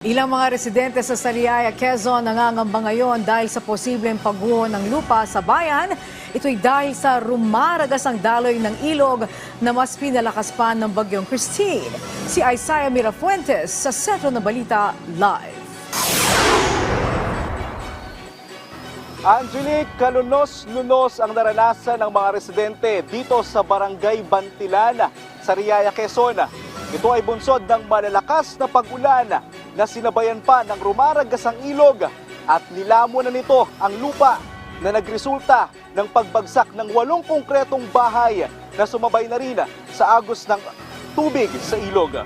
Ilang mga residente sa Sariaya, Quezon nangangamba ngayon dahil sa posibleng pagguho ng lupa sa bayan. Ito'y dahil sa rumaragas ang daloy ng ilog na mas pinalakas pa ng bagyong Christine. Si Isaiah Mirafuentes sa Sentro ng Balita Live. Angelique, kalunos-lunos ang naranasan ng mga residente dito sa Barangay Bantilan, Sariaya, Quezon. Ito ay bunsod ng malalakas na pag-ulan na sinabayan pa ng rumaragas ang ilog at nilamon na nito ang lupa na nagresulta ng pagbagsak ng 8 konkretong bahay na sumabay na rin sa agos ng tubig sa ilog.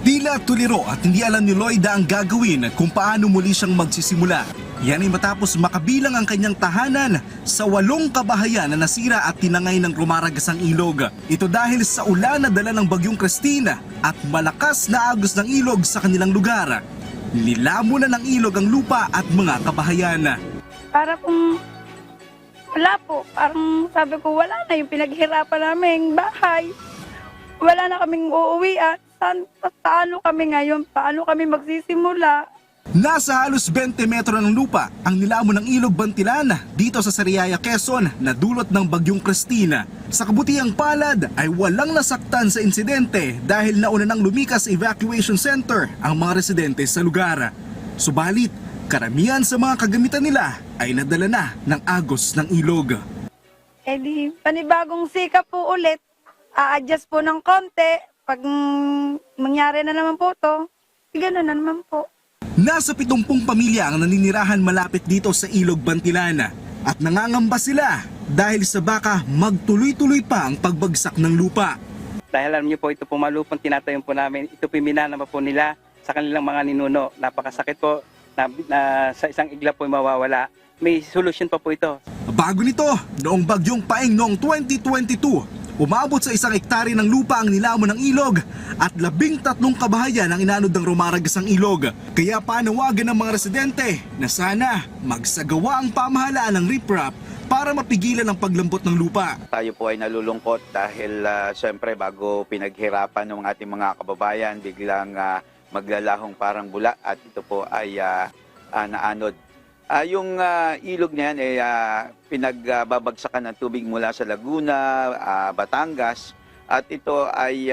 Tila tuliro at hindi alam ni Lloyda ang gagawin kung paano muli siyang magsisimula. Yan ay matapos makabilang ang kanyang tahanan sa 8 kabahayan na nasira at tinangay ng rumaragas ang ilog. Ito dahil sa ulan na dala ng bagyong Christine at malakas na agos ng ilog sa kanilang lugar. Nilamon na ng ilog ang lupa at mga kabahayan. Para kung wala po, parang sabi ko wala na yung pinaghirapan naming bahay. Wala na kaming uuwian. Paano kami ngayon? Paano kami magsisimula? Nasa halos 20 metro ng lupa ang nilamon ng ilog Bantilan dito sa Sariaya, Quezon na dulot ng bagyong Christine. Sa kabutihang palad ay walang nasaktan sa insidente dahil nauna nang lumikas evacuation center ang mga residente sa lugar. Subalit, karamihan sa mga kagamitan nila ay nadala na ng agos ng ilog. Eh di, panibagong sikap po ulit. A-adjust po ng konti. Pag mangyari na naman po to, gano'n na naman po. Nasa 70 pamilya ang naninirahan malapit dito sa Ilog Bantilan at nangangamba sila dahil sa baka magtuloy-tuloy pa ang pagbagsak ng lupa. Dahil alam niyo po, ito po malupang tinatayon po namin, ito piminana po nila sa kanilang mga ninuno. Napakasakit po na sa isang igla po mawawala. May solusyon pa po ito. Bago nito, noong bagyong Paeng noong 2022, umabot sa 1 hektare ng lupa ang nilamon ng ilog at 13 kabahayan ang inanod ng rumaragas ang ilog. Kaya panawagan ng mga residente na sana magsagawa ang pamahalaan ng riprap para mapigilan ang paglambot ng lupa. Tayo po ay nalulungkot dahil siyempre bago pinaghirapan ng ating mga kababayan, biglang maglalahong parang bula at ito po ay naanod. Yung ilog na yan ay pinagbabagsakan ng tubig mula sa Laguna, Batangas at ito ay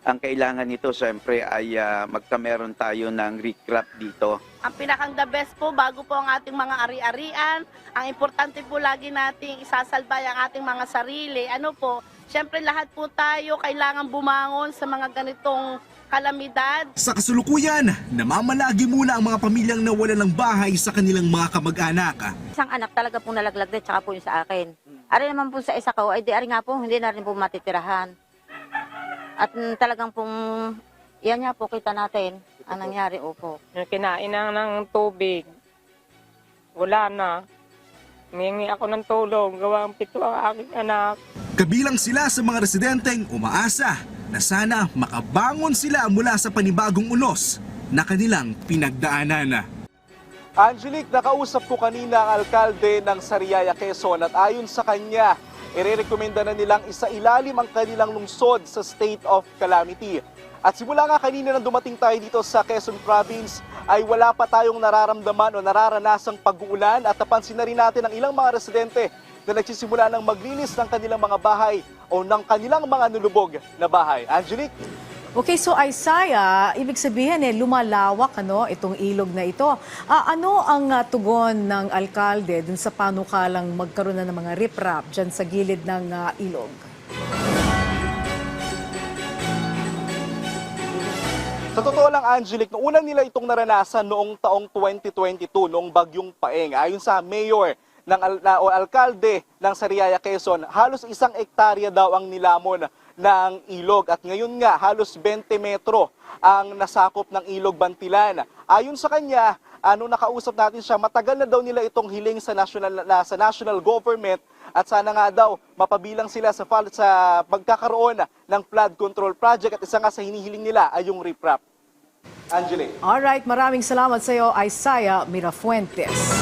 ang kailangan nito siyempre ay magkameron tayo ng recrap dito. Ang pinakang the best po bago po ang ating mga ari-arian, ang importante po lagi nating isasalbay ang ating mga sarili. Ano po, siyempre lahat po tayo kailangan bumangon sa mga ganitong kalamidad. Sa kasulukuyan, namamalagi muna ang mga pamilyang nawalan ng bahay sa kanilang mga kamag-anak. Isang anak talaga pong nalaglag din, tsaka po yung sa akin. Ari naman po sa isa ko, ay di ari nga po, hindi na rin po matitirahan. At talagang pong, yan nga po kita natin, ang nangyari opo. Kinain na ng tubig, wala na. Humingi ako ng tulong, gawang 7 ang aking anak. Kabilang sila sa mga residenteng umaasa na sana makabangon sila mula sa panibagong unos na kanilang pinagdaanan. Angelique, nakausap ko kanina ang alkalde ng Sariaya, Quezon at ayon sa kanya, irerekomenda na nilang isailalim ang kanilang lungsod sa state of calamity. At simula nga kanina nang dumating tayo dito sa Quezon Province ay wala pa tayong nararamdaman o nararanasang pag-uulan at napansin na rin natin ang ilang mga residente na nagsisimula ng maglinis ng kanilang mga bahay o ng kanilang mga nulubog na bahay. Angelique? Okay, so Isaiah, ibig sabihin lumalawak itong ilog na ito. Ano ang tugon ng alkalde dun sa panukalang magkaroon na ng mga riprap dyan sa gilid ng ilog? Sa totoo lang, Angelique, noong unang nila itong naranasan noong taong 2022, noong bagyong Paeng, ayon sa mayor o alkalde ng Sariaya, Quezon, halos 1 hektarya daw ang nilamon ng ilog. At ngayon nga, halos 20 metro ang nasakop ng ilog Bantilan. Ayon sa kanya, nakausap natin siya, matagal na daw nila itong hiling sa national government at sana nga daw mapabilang sila sa pagkakaroon ng flood control project at isa nga sa hinihiling nila ay yung riprap. Angelique. Alright, maraming salamat sa iyo, Isaiah Mirafuentes.